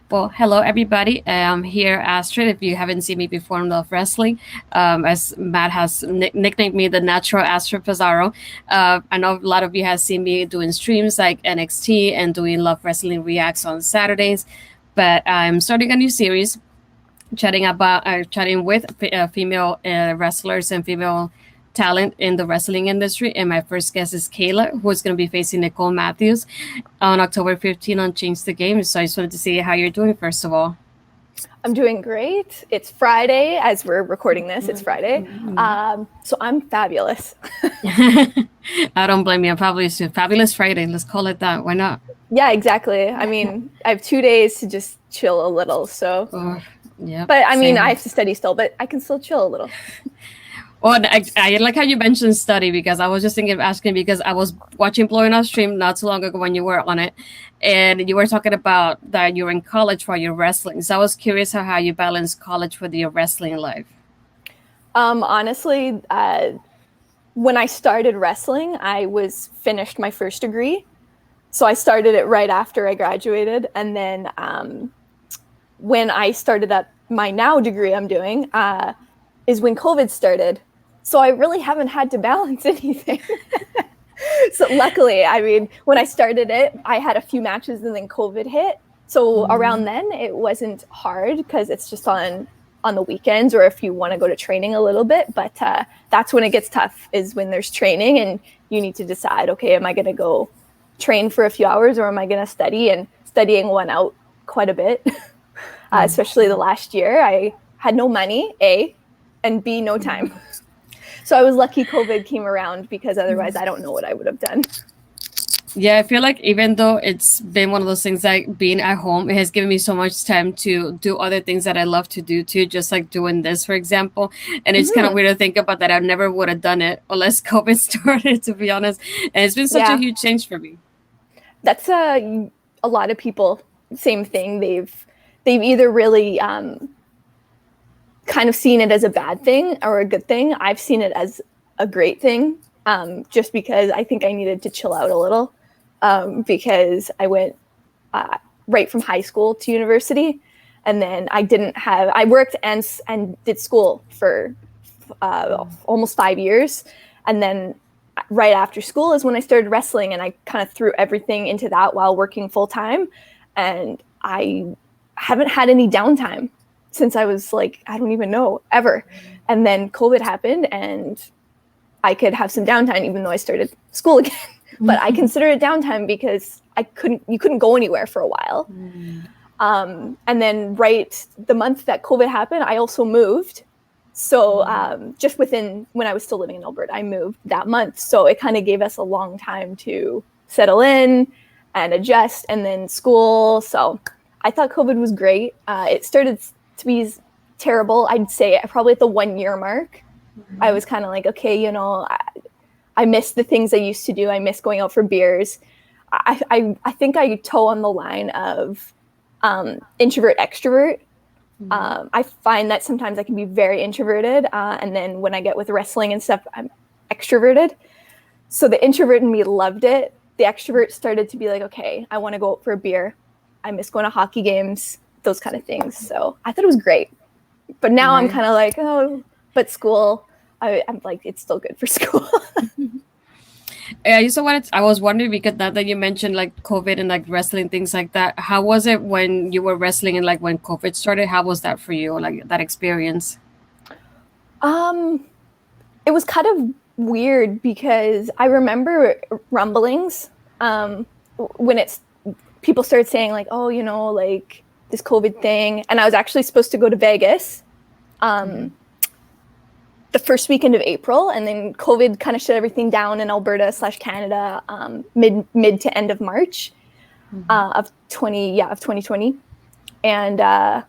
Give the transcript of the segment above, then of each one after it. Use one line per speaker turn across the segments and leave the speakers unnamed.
Well, hello everybody. I'm here, Astrid. If you haven't seen me before in Love Wrestling, as Matt has nicknamed me the natural Astrid Pizzaro. I know a lot of you have seen me doing streams like NXT and doing Love Wrestling Reacts on Saturdays. But I'm starting a new series, chatting with female wrestlers and female talent in the wrestling industry. And my first guest is Kayla, who is going to be facing Nicole Matthews on October 15 on Change the Game. So I just wanted to see how you're doing, first of all.
I'm doing great. It's Friday as we're recording this. It's Friday. So I'm fabulous.
I don't blame you. I'm probably fabulous Friday. Let's call it that. Why not?
Yeah, exactly. I mean, I have 2 days to just chill a little. So,
yeah.
But I mean, I have to study still, but I can still chill a little.
Well, I like how you mentioned study, because I was just thinking of asking, because I was watching Blowing Up stream not too long ago when you were on it, and you were talking about that you were in college while you're wrestling. So I was curious how you balance college with your wrestling life.
Honestly, when I started wrestling, I was finished my first degree. So I started it right after I graduated. And then when I started up my now degree I'm doing is when COVID started. So I really haven't had to balance anything. So luckily, I mean, when I started it, I had a few matches and then COVID hit. So around then it wasn't hard, because it's just on the weekends, or if you want to go to training a little bit. But that's when it gets tough, is when there's training and you need to decide, okay, am I going to go train for a few hours, or am I going to study? And studying went out quite a bit, especially the last year. I had no money, A, and B, no time. So I was lucky COVID came around, because otherwise I don't know what I would have done.
Yeah, I feel like even though it's been one of those things, like being at home, it has given me so much time to do other things that I love to do too, just like doing this, for example. And it's kind of weird to think about that I never would have done it unless COVID started, to be honest. And it's been such a huge change for me.
That's a lot of people, same thing. They've either really kind of seen it as a bad thing or a good thing. I've seen it as a great thing, just because I think I needed to chill out a little, because I went right from high school to university, and then I worked and did school for almost 5 years, and then right after school is when I started wrestling, and I kind of threw everything into that while working full time, and I haven't had any downtime since I was like, I don't even know, ever. And then COVID happened, and I could have some downtime, even though I started school again. But I consider it downtime because you couldn't go anywhere for a while. And then right the month that COVID happened, I also moved. So just when I was still living in Alberta, I moved that month. So it kind of gave us a long time to settle in and adjust, and then school. So I thought COVID was great. It started to be terrible, I'd say, probably at the 1 year mark. I was kind of like, okay, I miss the things I used to do. I miss going out for beers. I think I toe on the line of introvert, extrovert. I find that sometimes I can be very introverted. And then when I get with wrestling and stuff, I'm extroverted. So the introvert in me loved it. The extrovert started to be like, okay, I want to go out for a beer. I miss going to hockey games, those kind of things. So I thought it was great. But now I'm kind of like, oh, but school, I'm like, it's still good for school.
I was wondering, because now that you mentioned like COVID and like wrestling, things like that, how was it when you were wrestling and like when COVID started? How was that for you, like that experience?
It was kind of weird, because I remember rumblings when people started saying like, oh, like this COVID thing. And I was actually supposed to go to Vegas the first weekend of April, and then COVID kind of shut everything down in Alberta/Canada mid to end of March of 2020. And I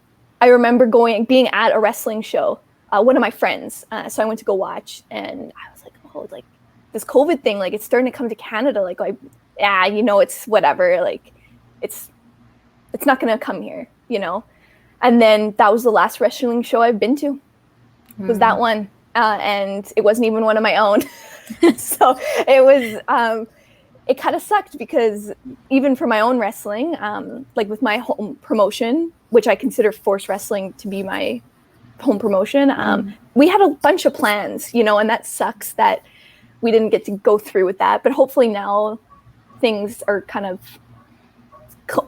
remember being at a wrestling show, one of my friends. So I went to go watch, and I was like, oh, like this COVID thing, like it's starting to come to Canada. Like, it's whatever. Like it's not going to come here, And then that was the last wrestling show I've been to. Was that one. And it wasn't even one of my own. So it it kind of sucked because even for my own wrestling, like with my home promotion, which I consider Force Wrestling to be my home promotion, we had a bunch of plans, you know, and that sucks that we didn't get to go through with that. But hopefully now things are kind of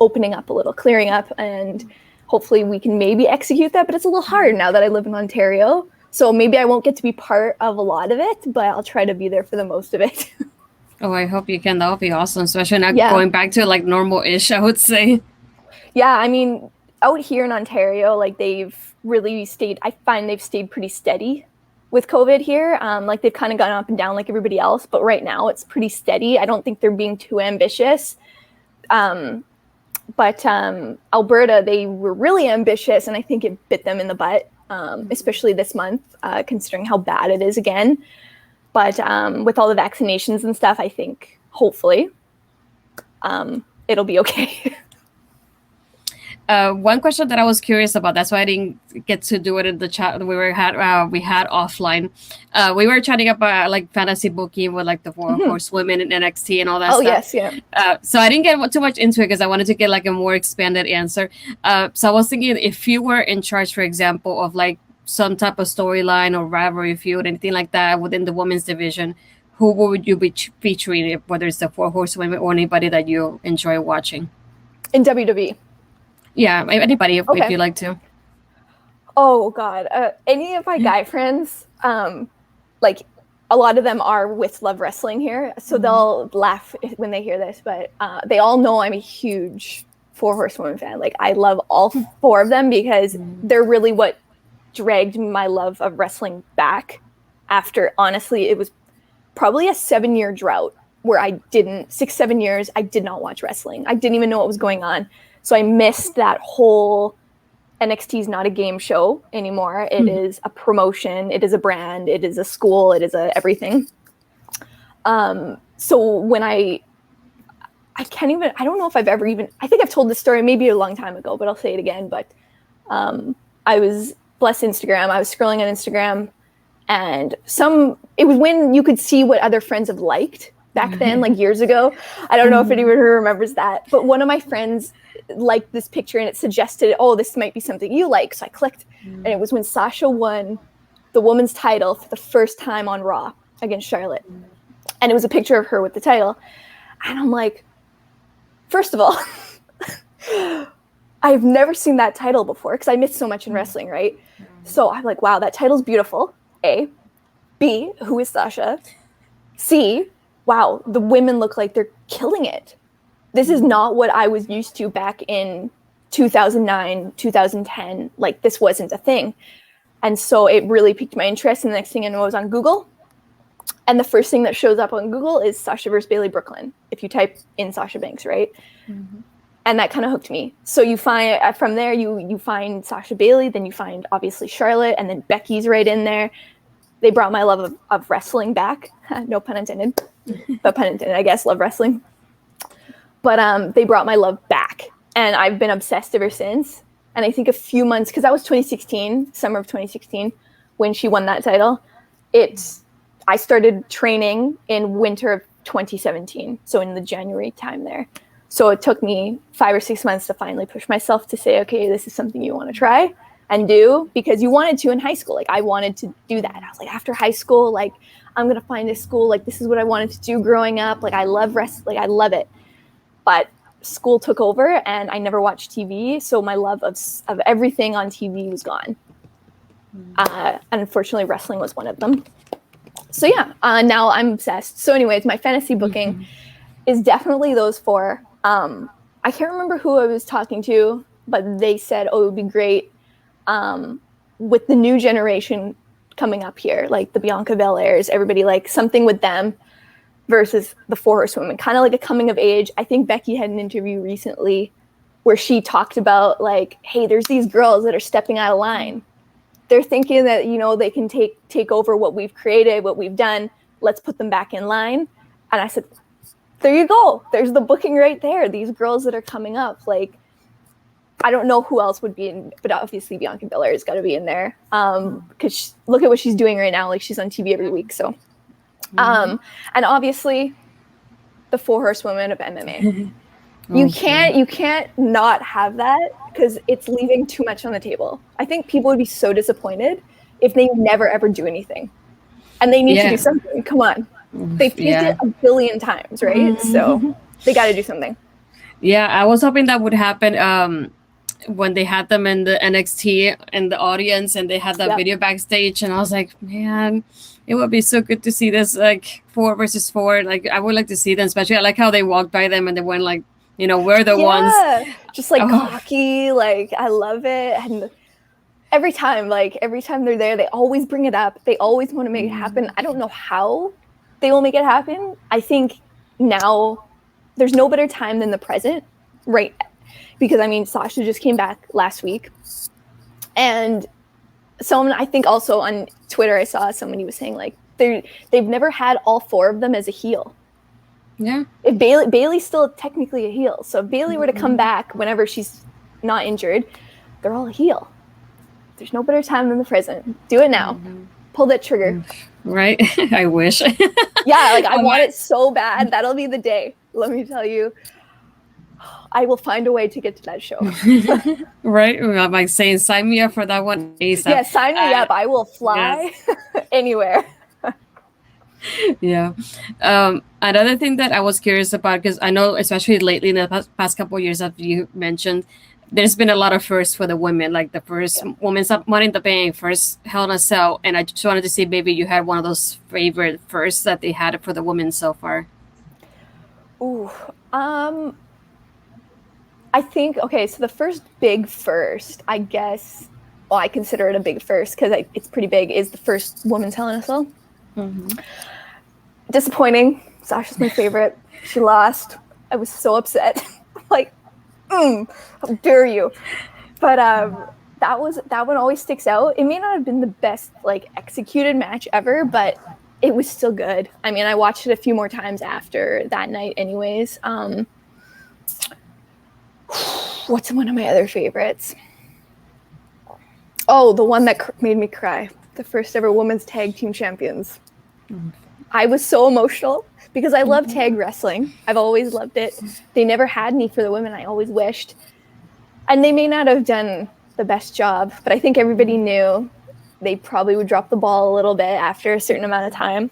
opening up a little, clearing up, and hopefully we can maybe execute that. But it's a little hard now that I live in Ontario. So maybe I won't get to be part of a lot of it, but I'll try to be there for the most of it.
Oh, I hope you can. That would be awesome, especially not going back to like normal-ish, I would say.
Yeah, I mean, out here in Ontario, like they've really stayed, I find they've stayed pretty steady with COVID here. Like they've kind of gone up and down like everybody else, but right now it's pretty steady. I don't think they're being too ambitious. But Alberta, they were really ambitious, and I think it bit them in the butt, especially this month, considering how bad it is again. But with all the vaccinations and stuff, I think hopefully it'll be okay.
One question that I was curious about, that's why I didn't get to do it in the chat we had offline. We were chatting about like fantasy booking with like the Four Horsewomen and NXT and all that stuff.
Yes, yeah.
So I didn't get too much into it because I wanted to get like a more expanded answer. So I was thinking, if you were in charge, for example, of like some type of storyline or rivalry feud, anything like that within the women's division, who would you be featuring, whether it's the Four Horsewomen or anybody that you enjoy watching?
In WWE?
Yeah, anybody if you'd like to.
Oh, God. Any of my guy friends, like a lot of them are with Love Wrestling here, so they'll laugh when they hear this, but they all know I'm a huge Four Horsewomen fan. Like, I love all four of them because they're really what dragged my love of wrestling back after, honestly, it was probably a 7-year drought where 6-7 years, I did not watch wrestling. I didn't even know what was going on. So I missed that whole NXT is not a game show anymore. It is a promotion. It is a brand. It is a school. It is everything. So when I don't know if I've ever I think I've told this story maybe a long time ago, but I'll say it again. But I was, bless Instagram, I was scrolling on Instagram, and it was when you could see what other friends have liked back then, like years ago. I don't know if anyone remembers that, but one of my friends liked this picture and it suggested, oh, this might be something you like. So I clicked, and it was when Sasha won the women's title for the first time on Raw against Charlotte. And it was a picture of her with the title. And I'm like, first of all, I've never seen that title before because I missed so much in wrestling, right? So I'm like, wow, that title's beautiful. A. B, who is Sasha? C, wow, the women look like they're killing it. This is not what I was used to back in 2009, 2010. Like, this wasn't a thing. And so it really piqued my interest. And the next thing I know, I was on Google. And the first thing that shows up on Google is Sasha versus Bayley Brooklyn, if you type in Sasha Banks, right? And that kind of hooked me. So you find, from there, you find Sasha Bayley, then you find, obviously, Charlotte, and then Becky's right in there. They brought my love of wrestling back. No pun intended. But pun intended, I guess, love wrestling. But they brought my love back. And I've been obsessed ever since. And I think a few months, because that was 2016, summer of 2016, when she won that title. I started training in winter of 2017. So in the January time there. So it took me 5 or 6 months to finally push myself to say, okay, this is something you want to try and do, because you wanted to in high school. Like, I wanted to do that. I was like, after high school, like, I'm going to find a school. Like, this is what I wanted to do growing up. Like, I love wrestling. I love it. But school took over and I never watched TV. So my love of everything on TV was gone. And unfortunately, wrestling was one of them. So yeah, now I'm obsessed. So anyways, my fantasy booking is definitely those four. I can't remember who I was talking to, but they said, oh, it would be great with the new generation coming up here, like the Bianca Belairs, everybody, like something with them versus the Four Horsewomen, kind of like a coming of age. I think Becky had an interview recently where she talked about, like, hey, there's these girls that are stepping out of line. They're thinking that, you know, they can take over what we've created, what we've done. Let's put them back in line. And I said, there you go. There's the booking right there. These girls that are coming up. Like, I don't know who else would be in, but obviously Bianca Belair has got to be in there. Because look at what she's doing right now. Like, she's on TV every week. So, and obviously, the Four Horsewomen of MMA. You can't not have that because it's leaving too much on the table. I think people would be so disappointed if they never ever do anything. And they need to do something. Come on. They've taped it a billion times, right? So they got to do something.
Yeah, I was hoping that would happen when they had them in the NXT in the audience and they had that video backstage. And I was like, man, it would be so good to see this, like 4 versus 4. Like, I would like to see them, especially I like how they walked by them and they went like, you know, we're the ones.
Just like cocky. Like, I love it. And every time they're there, they always bring it up. They always want to make it happen. I don't know how they will make it happen. I think now there's no better time than the present, right? Because, I mean, Sasha just came back last week. And someone, I think also on Twitter, I saw somebody was saying, like, they've never had all 4 of them as a heel.
Yeah.
If Bailey's still technically a heel. So if Bailey were to come back whenever she's not injured, they're all a heel. There's no better time than the present. Do it now. Pull that trigger.
Right? I wish.
Yeah, like I want it so bad. That'll be the day. Let me tell you. I will find a way to get to that show.
Right? I'm like saying, sign me up for that one ASAP.
Yeah, sign me up. I will fly anywhere.
Yeah. Another thing that I was curious about, because I know, especially lately in the past couple of years, as you mentioned, there's been a lot of firsts for the women, like the first Women's Money in the Bank, first Hell in a Cell, and I just wanted to see maybe you had one of those favorite firsts that they had for the women so far.
Ooh, I think, okay, so the first big first, I guess, well, I consider it a big first because it's pretty big, is the first Women's Hell in a Cell. Disappointing. Sasha's my favorite. She lost. I was so upset. Like, how dare you? But that one always sticks out. It may not have been the best like executed match ever, but it was still good. I mean, I watched it a few more times after that night anyways. What's one of my other favorites? Oh, the one that made me cry. The first ever women's tag team champions. I was so emotional because I love tag wrestling. I've always loved it. They never had any for the women. I always wished. And they may not have done the best job, but I think everybody knew they probably would drop the ball a little bit after a certain amount of time.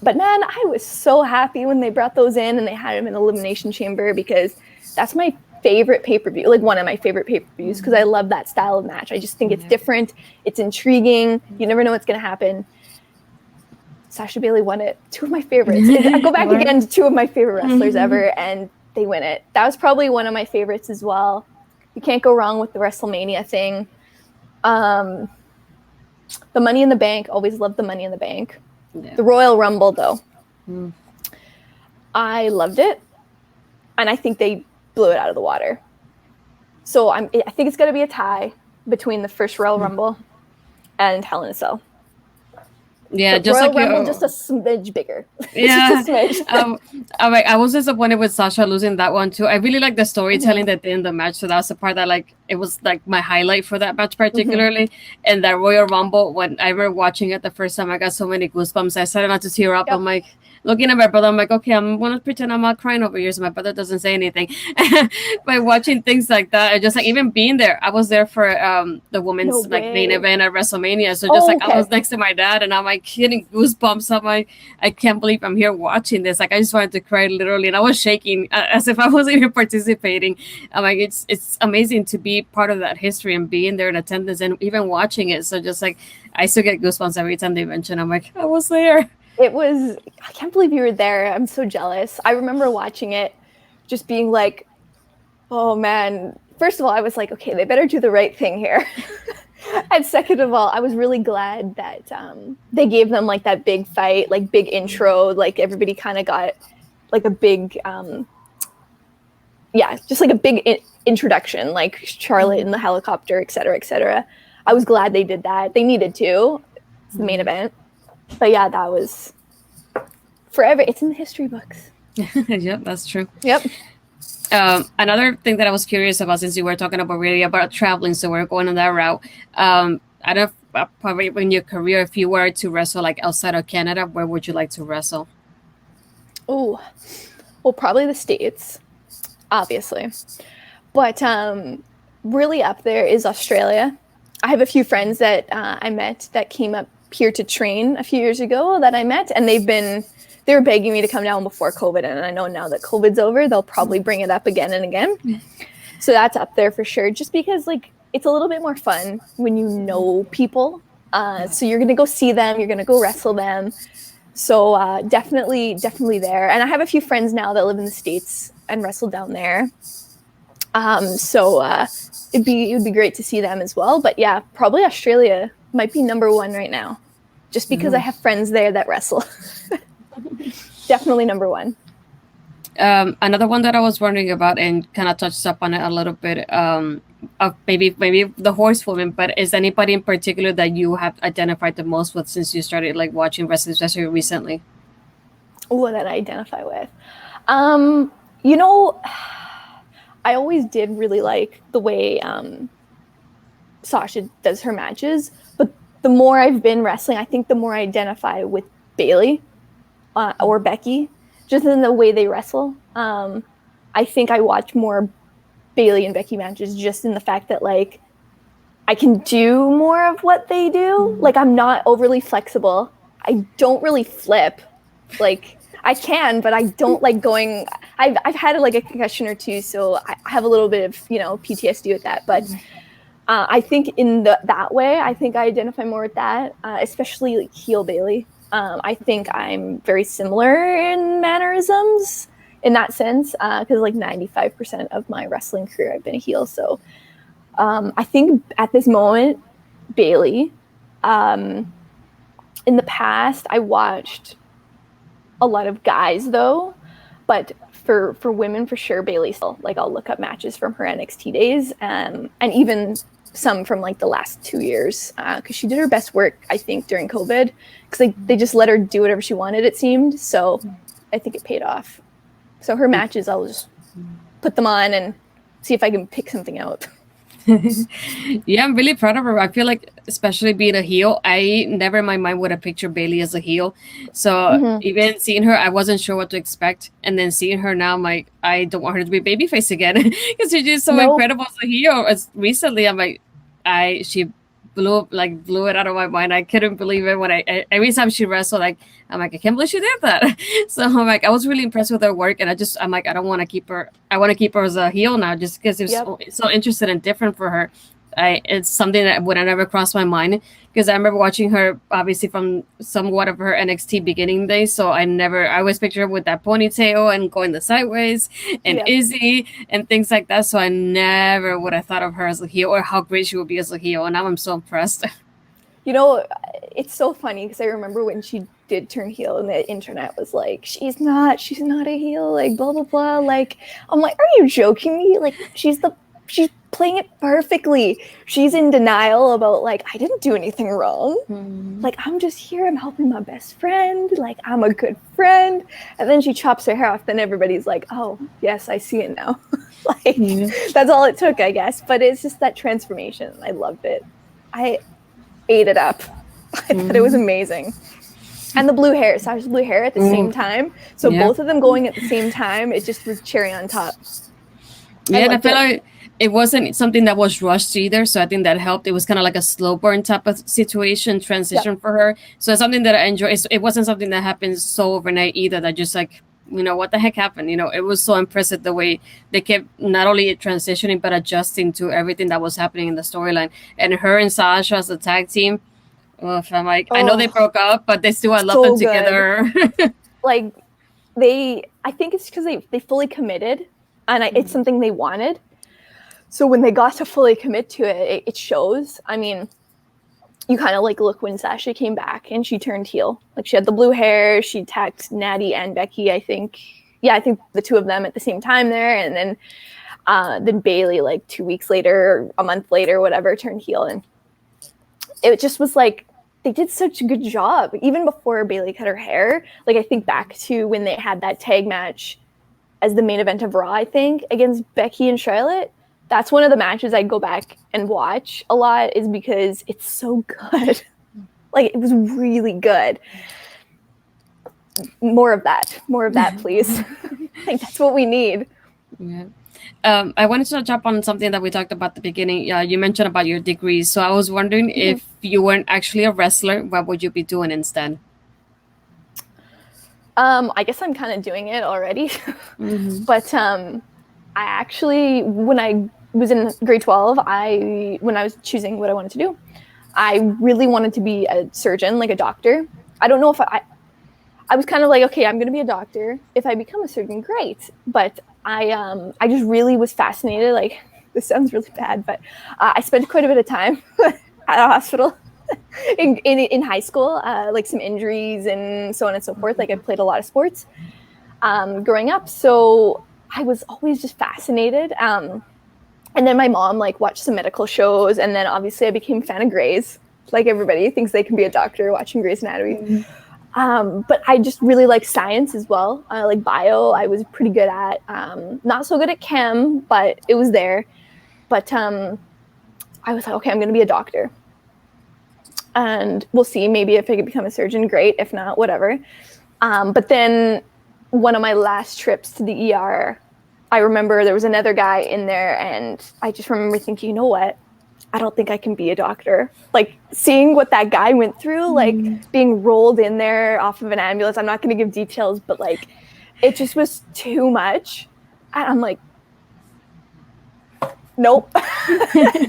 But man, I was so happy when they brought those in and they had them in Elimination Chamber because that's my favorite pay-per-view, like one of my favorite pay-per-views because I love that style of match. I just think it's different. It's intriguing. You never know what's going to happen. Sasha Bailey won it. 2 of my favorites. I go back again to 2 of my favorite wrestlers ever, and they win it. That was probably one of my favorites as well. You can't go wrong with the WrestleMania thing. The Money in the Bank. Always loved the Money in the Bank. Yeah. The Royal Rumble, though. I loved it, and I think they blew it out of the water. So I think it's going to be a tie between the first Royal Rumble and Hell in a Cell.
Yeah,
but
just
Royal
like
Rumble, just a smidge bigger.
Yeah,
just a smidge.
I was disappointed with Sasha losing that one too. I really like the storytelling that did in the match, so that was the part that like it was like my highlight for that match particularly. And that Royal Rumble, when I remember watching it the first time, I got so many goosebumps. I started not to tear up. I'm like looking at my brother. I'm like, okay, I'm gonna pretend I'm not crying over here, so my brother doesn't say anything. By watching things like that, I just like even being there. I was there for the women's main event at WrestleMania, so just I was next to my dad, and I'm like getting goosebumps. I'm like, I can't believe I'm here watching this. Like I just wanted to cry literally, and I was shaking as if I wasn't even participating. I'm like, it's amazing to be part of that history and being there in attendance and even watching it. So just like I still get goosebumps every time they mention. I'm like, I was there.
I can't believe you were there. I'm so jealous. I remember watching it, just being like, oh man. First of all, I was like, okay, they better do the right thing here. And second of all, I was really glad that they gave them like that big fight, like big intro, like everybody kind of got like a big, just like a big introduction, like Charlotte in the helicopter, et cetera, et cetera. I was glad they did that. They needed to. It's the main event. But yeah, that was forever. It's in the history books.
Yep, that's true.
Yep.
Another thing that I was curious about, since you were talking about traveling, so we're going on that route. I don't know, probably in your career, if you were to wrestle like outside of Canada, where would you like to wrestle?
Oh, well, probably the States, obviously. But really up there is Australia. I have a few friends that I met that came up here to train a few years ago that I met, and they were begging me to come down before COVID, and I know now that COVID's over, they'll probably bring it up again and again. So that's up there for sure, just because like it's a little bit more fun when you know people. So you're gonna go see them, you're gonna go wrestle them. So definitely there. And I have a few friends now that live in the States and wrestle down there. So it'd be great to see them as well. But yeah, probably Australia might be number one right now, just because I have friends there that wrestle. Definitely number one.
Another one that I was wondering about and kind of touched up on it a little bit, of maybe the horsewoman, but is anybody in particular that you have identified the most with since you started like watching wrestling, especially recently?
Oh, that I identify with. You know, I always did really like the way Sasha does her matches, but the more I've been wrestling, I think the more I identify with Bayley or Becky, just in the way they wrestle. I think I watch more Bayley and Becky matches just in the fact that like I can do more of what they do. Like I'm not overly flexible. I don't really flip. Like I can, but I don't like going. I've had like a concussion or two, so I have a little bit of PTSD with that. But I think in that way, I think I identify more with that, especially like heel Bayley. I think I'm very similar in mannerisms in that sense, because like 95% of my wrestling career I've been a heel. So I think at this moment, Bayley. In the past, I watched a lot of guys though, but for women for sure, Bayley still. Like I'll look up matches from her NXT days, and even some from like the last 2 years, because she did her best work I think during COVID, because they just let her do whatever she wanted, it seemed. So I think it paid off. So her matches, I'll just put them on and see if I can pick something out.
Yeah, I'm really proud of her. I feel like, especially being a heel, I never in my mind would have pictured Bayley as a heel. So even seeing her, I wasn't sure what to expect. And then seeing her now, I'm like, I don't want her to be babyface again because she's just so incredible as a heel. As recently, I'm like, she blew it out of my mind. I couldn't believe it when every time she wrestled, like I'm like, I can't believe she did that. So I'm like, I was really impressed with her work, and I'm like, I don't want to keep her. I want to keep her as a heel now, just because it's so interesting and different for her. It's something that would have never crossed my mind, because I remember watching her obviously from somewhat of her NXT beginning days. So I always picture her with that ponytail and going the sideways and Izzy and things like that. So I never would have thought of her as a heel or how great she would be as a heel. And now I'm so impressed.
It's so funny because I remember when she did turn heel and the internet was like, she's not a heel, like blah blah blah. Like I'm like, are you joking me? Like she's playing it perfectly. She's in denial about like, I didn't do anything wrong. Like I'm just here, I'm helping my best friend, like I'm a good friend. And then she chops her hair off, then everybody's like, oh yes, I see it now. That's all it took, I guess. But it's just that transformation. I loved it. I ate it up. I thought it was amazing. And the blue hair, Sasha's blue hair at the same time. So both of them going at the same time, it just was cherry on top.
And I feel like it wasn't something that was rushed either. So I think that helped. It was kind of like a slow burn type of transition for her. So it's something that I enjoy. It wasn't something that happened so overnight either, that just like, what the heck happened? It was so impressive the way they kept not only transitioning, but adjusting to everything that was happening in the storyline. And her and Sasha as a tag team, I'm like, I know they broke up, but I love them together.
Like I think it's because they fully committed, and it's something they wanted. So when they got to fully commit to it, it shows. I mean, you kind of like look when Sasha came back and she turned heel. Like she had the blue hair, she tagged Natty and Becky, I think. Yeah, I think the two of them at the same time there. And then Bayley, like 2 weeks later, or a month later, whatever, turned heel. And it just was like, they did such a good job. Even before Bayley cut her hair, like I think back to when they had that tag match as the main event of Raw, I think, against Becky and Charlotte. That's one of the matches I'd go back and watch a lot, is because it's so good. Like, it was really good. more of that, please. I think that's what we need.
Yeah. I wanted to jump on something that we talked about at the beginning. You mentioned about your degrees. So I was wondering if you weren't actually a wrestler, what would you be doing instead?
I guess I'm kind of doing it already. But I actually, when I was in grade 12, when I was choosing what I wanted to do, I really wanted to be a surgeon, like a doctor. I don't know if I was kind of like, okay, I'm going to be a doctor. If I become a surgeon, great. But I just really was fascinated. Like, this sounds really bad, but I spent quite a bit of time at a hospital in high school, like some injuries and so on and so forth. Like, I played a lot of sports growing up. So I was always just fascinated. And then my mom like watched some medical shows. And then obviously I became a fan of Grey's. Like, everybody thinks they can be a doctor watching Grey's Anatomy. But I just really like science as well. Like bio, I was pretty good at. Not so good at chem, but it was there. But I was like, okay, I'm going to be a doctor. And we'll see. Maybe if I could become a surgeon, great. If not, whatever. But then one of my last trips to the ER, I remember there was another guy in there. And I just remember thinking, you know what? I don't think I can be a doctor. Like, seeing what that guy went through, like being rolled in there off of an ambulance. I'm not going to give details, but like, it just was too much. And I'm like, nope,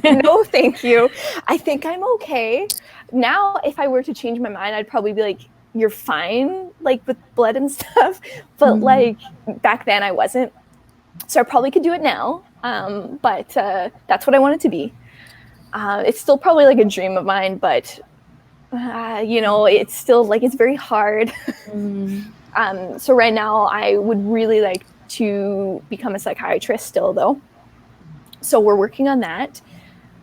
no, thank you. I think I'm okay. Now, if I were to change my mind, I'd probably be like, you're fine, like with blood and stuff. But like back then I wasn't. So I probably could do it now. But that's what I want it to be. It's still probably like a dream of mine, but it's still like, it's very hard. So right now I would really like to become a psychiatrist still though. So we're working on that,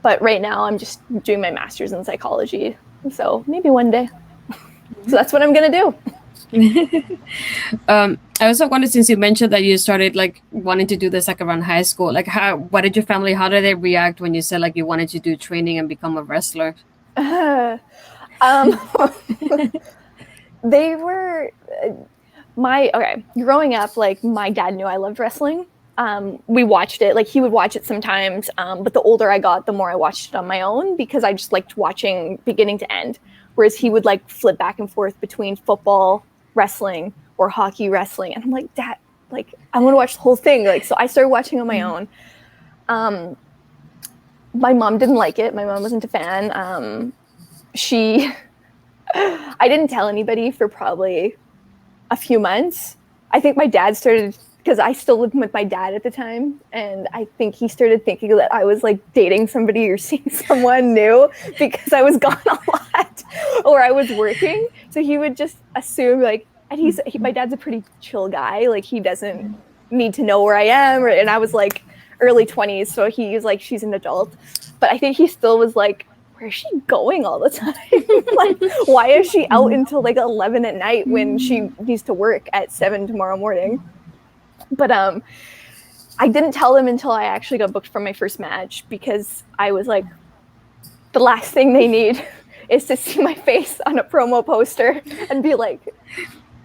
but right now I'm just doing my master's in psychology. So maybe one day. So that's what I'm going to do.
I also wondered, since you mentioned that you started like wanting to do this like around high school, like what did your family, how did they react when you said like you wanted to do training and become a wrestler?
They were growing up, like my dad knew I loved wrestling. We watched it, like he would watch it sometimes. But the older I got, the more I watched it on my own because I just liked watching beginning to end. Whereas he would like flip back and forth between football, wrestling, or hockey, wrestling. And I'm like, Dad, like, I want to watch the whole thing. Like, so I started watching on my own. My mom didn't like it. My mom wasn't a fan. I didn't tell anybody for probably a few months. I think my dad started, because I still lived with my dad at the time. And I think he started thinking that I was like dating somebody or seeing someone new because I was gone a lot or I was working. So he would just assume like, and my dad's a pretty chill guy. Like, he doesn't need to know where I am. And I was like early 20s. So he's like, she's an adult. But I think he still was like, where is she going all the time? Like, why is she out until like 11 at night when she needs to work at 7 tomorrow morning? But I didn't tell him until I actually got booked for my first match, because I was like, the last thing they need is to see my face on a promo poster and be like,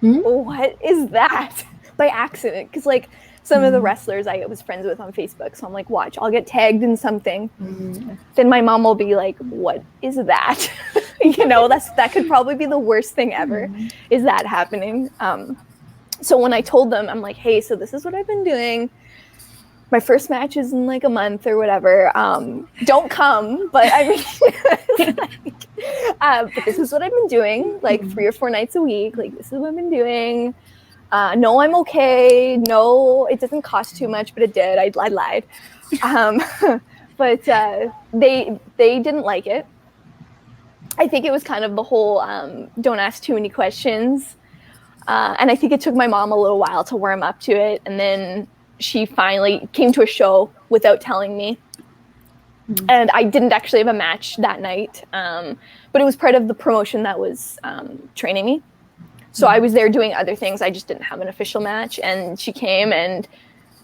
what is that? By accident. Because like some of the wrestlers I was friends with on Facebook. So I'm like, watch, I'll get tagged in something. Then my mom will be like, what is that? That could probably be the worst thing ever, is that happening. So when I told them, I'm like, hey, so this is what I've been doing. My first match is in like a month or whatever. Don't come, but I mean, but this is what I've been doing, like 3 or 4 nights a week. Like, this is what I've been doing. No, I'm okay. No, it doesn't cost too much, but it did. I lied. But they didn't like it. I think it was kind of the whole don't ask too many questions. And I think it took my mom a little while to warm up to it. And then she finally came to a show without telling me. And I didn't actually have a match that night. But it was part of the promotion that was training me. So I was there doing other things. I just didn't have an official match. And she came, and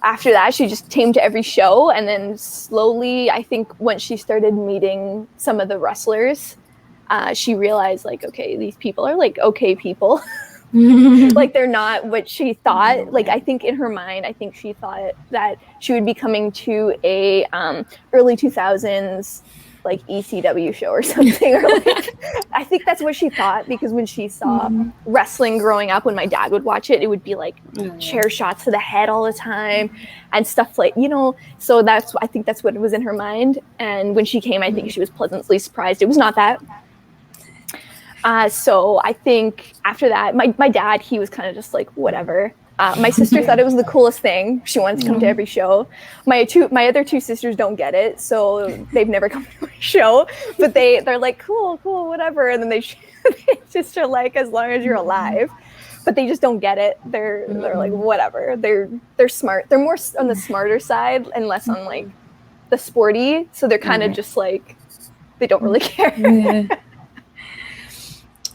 after that, she just came to every show. And then slowly, I think once she started meeting some of the wrestlers, she realized, like, okay, these people are like okay people. Like they're not what she thought. Like I think in her mind, I think she thought that she would be coming to a early 2000s like ECW show or something. Or like, I think that's what she thought, because when she saw wrestling growing up, when my dad would watch it, it would be like chair shots to the head all the time and stuff like, you know. So I think that's what was in her mind. And when she came, I think she was pleasantly surprised. It was not that. So I think after that, my dad, he was kind of just like, whatever. My sister thought it was the coolest thing. She wanted to come to every show. My other two sisters don't get it, so they've never come to a show. But they're like, cool, whatever. And then they just are like, as long as you're alive. But they just don't get it. They're like, whatever. They're smart. They're more on the smarter side and less on like the sporty. So they're kind of just like, they don't really care.
Yeah.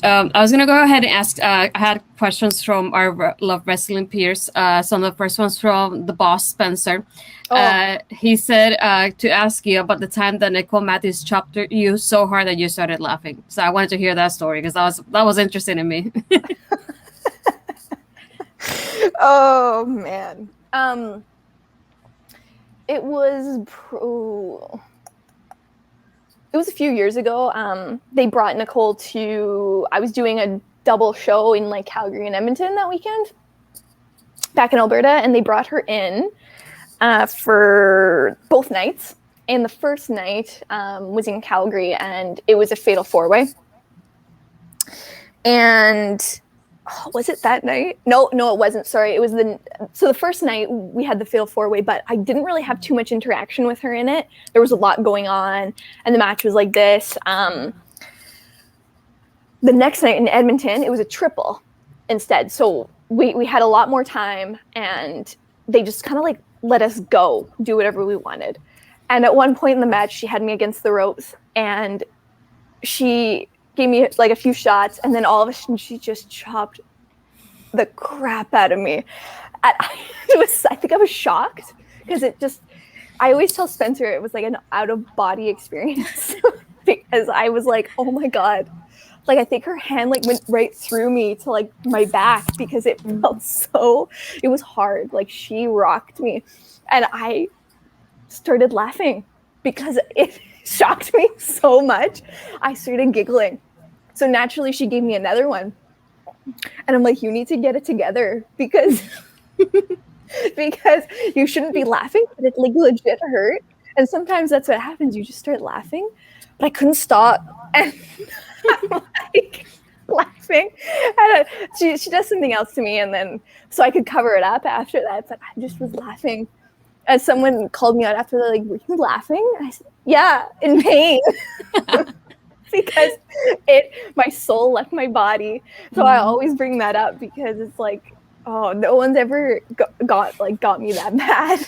I was going to go ahead and ask, I had questions from our Love Wrestling peers. Some of the first ones from the boss, Spencer. He said to ask you about the time that Nicole Matthews chopped you so hard that you started laughing. So I wanted to hear that story because that was interesting to me.
Oh, man. It was a few years ago. They brought Nicole to, I was doing a double show in like Calgary and Edmonton that weekend back in Alberta, and they brought her in for both nights. And the first night was in Calgary, and it was a fatal four-way. And was it that night? No, it wasn't. Sorry. It was the first night we had the fatal four-way, but I didn't really have too much interaction with her in it. There was a lot going on, and the match was like this. The next night in Edmonton, it was a triple instead. So we had a lot more time, and they just kind of like let us go, do whatever we wanted. And at one point in the match, she had me against the ropes, and she gave me like a few shots, and then all of a sudden she just chopped the crap out of me. I think I was shocked, because I always tell Spencer it was like an out of body experience because I was like, oh my God. Like I think her hand like went right through me to like my back, because it felt it was hard. Like she rocked me, and I started laughing because it shocked me so much. I started giggling. So naturally she gave me another one, and I'm like, you need to get it together, because because you shouldn't be laughing, but it like legit hurt. And sometimes that's what happens, you just start laughing. But I couldn't stop, and I'm like laughing, and she does something else to me, and then so I could cover it up after that, but I just was laughing. And someone called me out after, they're like, were you laughing? And I said, yeah, in pain. Because my soul left my body. So I always bring that up, because it's like, oh, no one's ever got me that bad.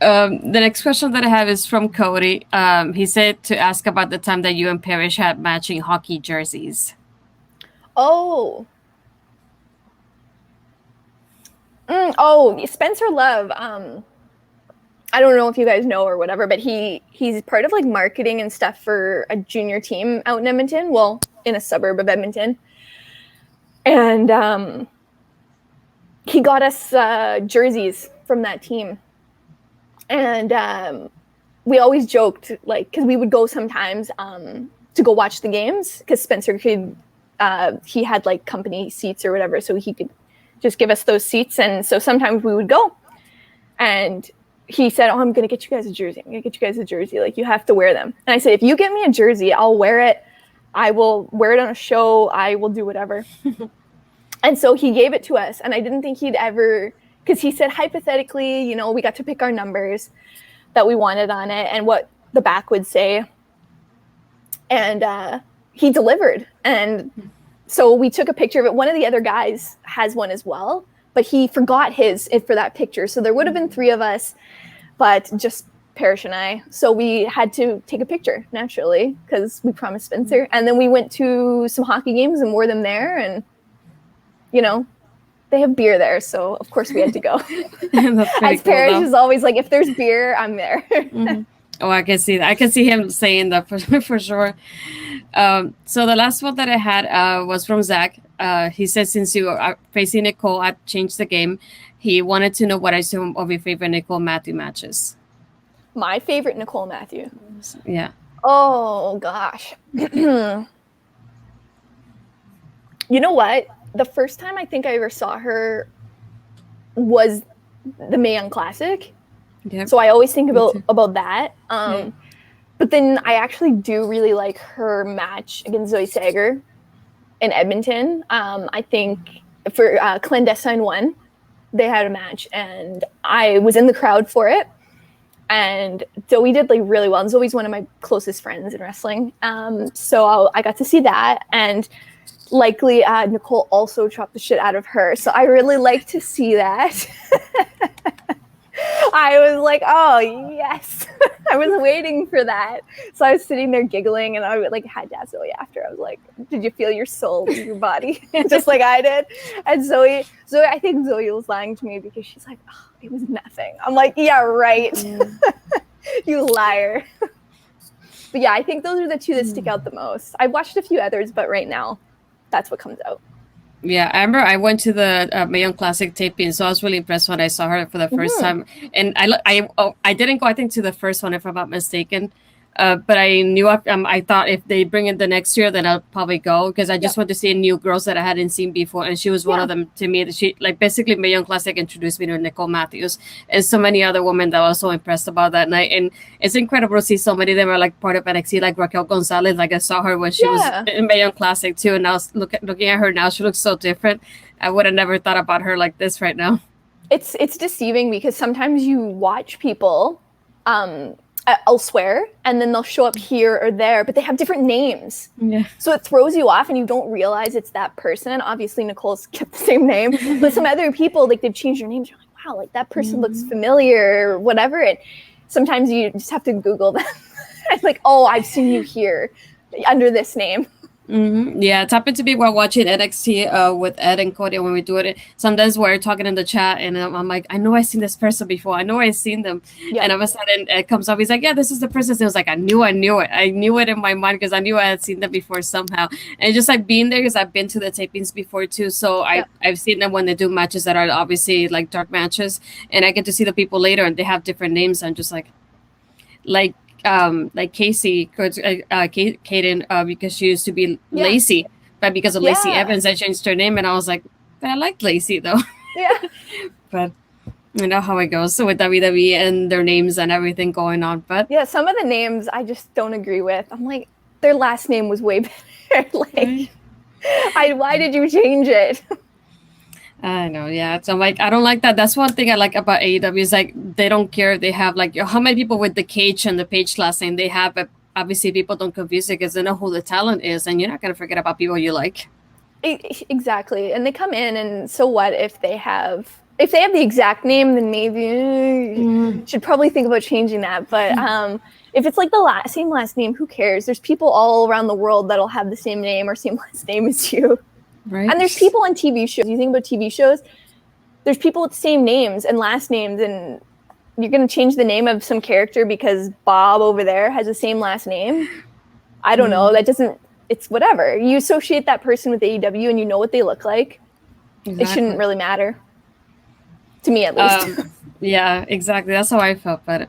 The next question that I have is from Cody. He said to ask about the time that you and Parrish had matching hockey jerseys.
Oh, Spencer Love. I don't know if you guys know or whatever, but he's part of like marketing and stuff for a junior team out in Edmonton. Well, in a suburb of Edmonton. And he got us jerseys from that team. And we always joked, like, because we would go sometimes to go watch the games, because Spencer could, he had like company seats or whatever, so he could just give us those seats. And so sometimes we would go, and he said, oh, I'm going to get you guys a jersey. I'm going to get you guys a jersey. Like, you have to wear them. And I said, if you get me a jersey, I'll wear it. I will wear it on a show. I will do whatever. And so he gave it to us. And I didn't think he'd ever, because he said, hypothetically, you know, we got to pick our numbers that we wanted on it and what the back would say. And he delivered. And so we took a picture of it. One of the other guys has one as well, but he forgot his for that picture. So there would have been three of us, but just Parrish and I. So we had to take a picture, naturally, because we promised Spencer. And then we went to some hockey games and wore them there. And, you know, they have beer there. So, of course, we had to go. As Parrish is always like, if there's beer, I'm there.
Oh, I can see that. I can see him saying that for, for sure. So the last one that I had was from Zach. He said, since you are facing Nicole at Change the Game, he wanted to know what are some of your favorite Nicole Matthew matches.
My favorite Nicole Matthew.
Yeah.
Oh gosh. You know what? The first time I think I ever saw her was the Mae Young Classic.
Yep.
So I always think about that. But then I actually do really like her match against Zoe Sager in Edmonton. I think for Clandestine 1, they had a match, and I was in the crowd for it. And Zoe did like really well. And Zoe's one of my closest friends in wrestling. So I got to see that. And likely Nicole also chopped the shit out of her. So I really like to see that. I was like, oh, yes. I was waiting for that. So I was sitting there giggling, and I like had to ask Zoe after. I was like, did you feel your soul leave your body? Just like I did. And Zoe, I think Zoe was lying to me because she's like, oh, it was nothing. I'm like, yeah, right. You liar. But yeah, I think those are the two that stick out the most. I've watched a few others, but right now, that's what comes out.
Yeah, I remember I went to the Mae Young Classic taping, so I was really impressed when I saw her for the first time. And I didn't go, I think, to the first one, if I'm not mistaken. But I knew I thought if they bring it the next year, then I'll probably go, because I just want to see new girls that I hadn't seen before, and she was one of them to me. That she like basically Mae Young Classic introduced me to Nicole Matthews and so many other women that I was so impressed about that night. And it's incredible to see so many of them are like part of NXT, like Raquel Gonzalez. Like I saw her when she was in Mae Young Classic too, and now looking at her now, she looks so different. I would have never thought about her like this right now.
It's deceiving because sometimes you watch people elsewhere, and then they'll show up here or there, but they have different names.
Yeah.
So it throws you off, and you don't realize it's that person. Obviously, Nicole's kept the same name, but some other people, like, they've changed their names. You're like, wow, like that person looks familiar or whatever. And sometimes you just have to Google them. It's like, oh, I've seen you here under this name.
Yeah, it's happened to be while watching NXT with Ed and Cody when we do it. Sometimes we're talking in the chat, and I'm like, I know I've seen this person before. I know I've seen them. And all of a sudden it comes up. He's like, yeah, this is the person. And it was like, I knew it. I knew it in my mind because I knew I had seen them before somehow. And just like being there, because I've been to the tapings before too. So I've seen them when they do matches that are obviously like dark matches, and I get to see the people later, and they have different names. I'm just like Casey, Kaden, because she used to be Lacey, but because of Lacey Evans, I changed her name, and I was like, but I like Lacey though.
Yeah.
But you know how it goes with WWE and their names and everything going on. But
yeah, some of the names I just don't agree with. I'm like, their last name was way better. Like, why did you change it?
I know, yeah. So I'm like, I don't like that. That's one thing I like about AEW is like they don't care if they have like how many people with the Cage and the Page last name they have, but obviously people don't confuse it because they know who the talent is, and you're not gonna forget about people you like.
Exactly, and they come in, and so what if they have the exact name, then maybe should probably think about changing that. But if it's like the same last name, who cares? There's people all around the world that'll have the same name or same last name as you.
Right.
And there's people on TV shows. You think about TV shows, there's people with the same names and last names, and you're going to change the name of some character because Bob over there has the same last name. I don't know. That doesn't, it's whatever. You associate that person with AEW and you know what they look like. Exactly. It shouldn't really matter. To me, at least.
Yeah, exactly. That's how I felt. But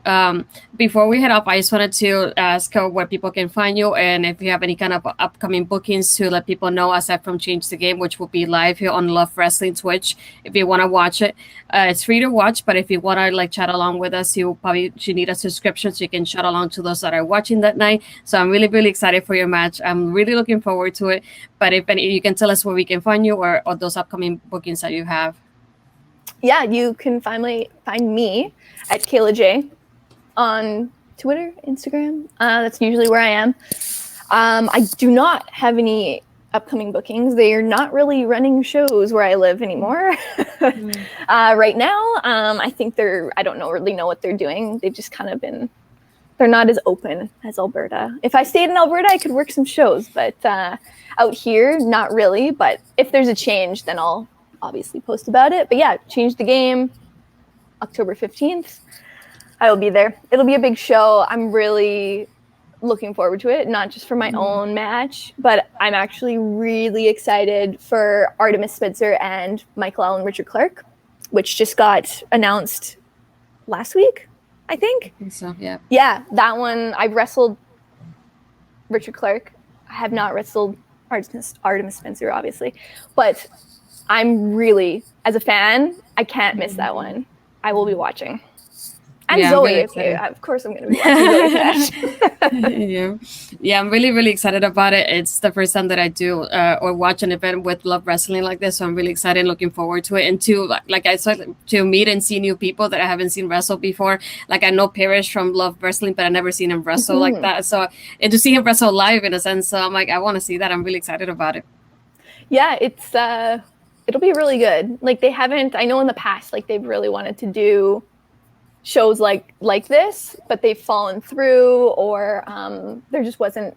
before we head up, I just wanted to ask where people can find you, and if you have any kind of upcoming bookings to let people know, aside from Change the Game, which will be live here on Love Wrestling Twitch. If you want to watch it, it's free to watch. But if you want to like chat along with us, you probably should need a subscription so you can chat along to those that are watching that night. So I'm really, really excited for your match. I'm really looking forward to it. But if you can tell us where we can find you or those upcoming bookings that you have.
Yeah, you can find me at Kayla Jaye on Twitter, Instagram. That's usually where I am. I do not have any upcoming bookings. They are not really running shows where I live anymore. Right now, I think I don't really know what they're doing. They've just kind of they're not as open as Alberta. If I stayed in Alberta, I could work some shows, but out here, not really. But if there's a change, then I'll obviously post about it. But yeah, Change the Game, October 15th. I will be there. It'll be a big show. I'm really looking forward to it, not just for my own match, but I'm actually really excited for Artemis Spencer and Michael Allen Richard Clark, which just got announced last week, I think.
So, yeah.
Yeah, that one, I've wrestled Richard Clark. I have not wrestled Artemis Spencer, obviously. But I'm really, as a fan, I can't miss that one. I will be watching. And
Yeah,
Zoe,
really
okay, of course I'm going to be watching Zoe's match.
Yeah, I'm really, really excited about it. It's the first time that I do or watch an event with Love Wrestling like this, so I'm really excited and looking forward to it. And to, like I said, to meet and see new people that I haven't seen wrestle before. Like I know Parrish from Love Wrestling, but I've never seen him wrestle like that. So, and to see him wrestle live in a sense, so I'm like, I want to see that. I'm really excited about it.
Yeah, it's it'll be really good. Like they haven't, I know in the past, like they've really wanted to do shows like this, but they've fallen through, or there just wasn't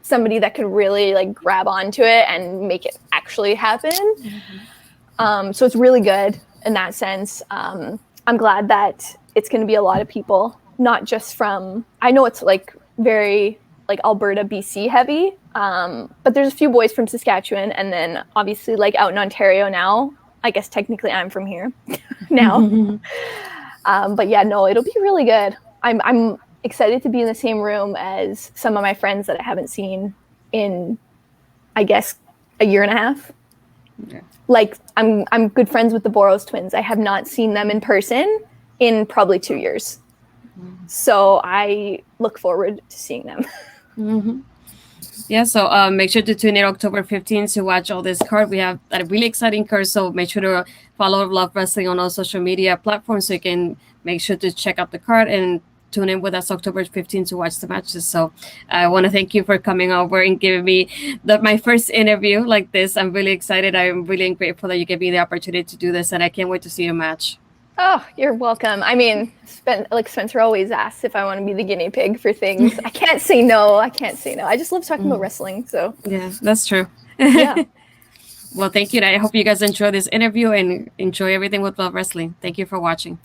somebody that could really like grab onto it and make it actually happen. So it's really good in that sense. I'm glad that it's going to be a lot of people, not just from, I know it's like very like Alberta, BC heavy, but there's a few boys from Saskatchewan, and then obviously like out in Ontario now. I guess technically I'm from here now. But yeah, no, it'll be really good. I'm excited to be in the same room as some of my friends that I haven't seen in, I guess, a year and a half. Yeah. Like I'm good friends with the Boros twins. I have not seen them in person in probably 2 years. So I look forward to seeing them.
Yeah, so make sure to tune in October 15th to watch all this card. We have a really exciting card, so make sure to follow Love Wrestling on all social media platforms so you can make sure to check out the card and tune in with us October 15th to watch the matches. So I want to thank you for coming over and giving me my first interview like this. I'm really excited. I'm really grateful that you gave me the opportunity to do this, and I can't wait to see your match.
Oh, you're welcome. I mean, Spencer always asks if I want to be the guinea pig for things. I can't say no. I just love talking about wrestling. So
yeah, that's true.
Yeah.
Well, thank you. I hope you guys enjoy this interview and enjoy everything with Love Wrestling. Thank you for watching.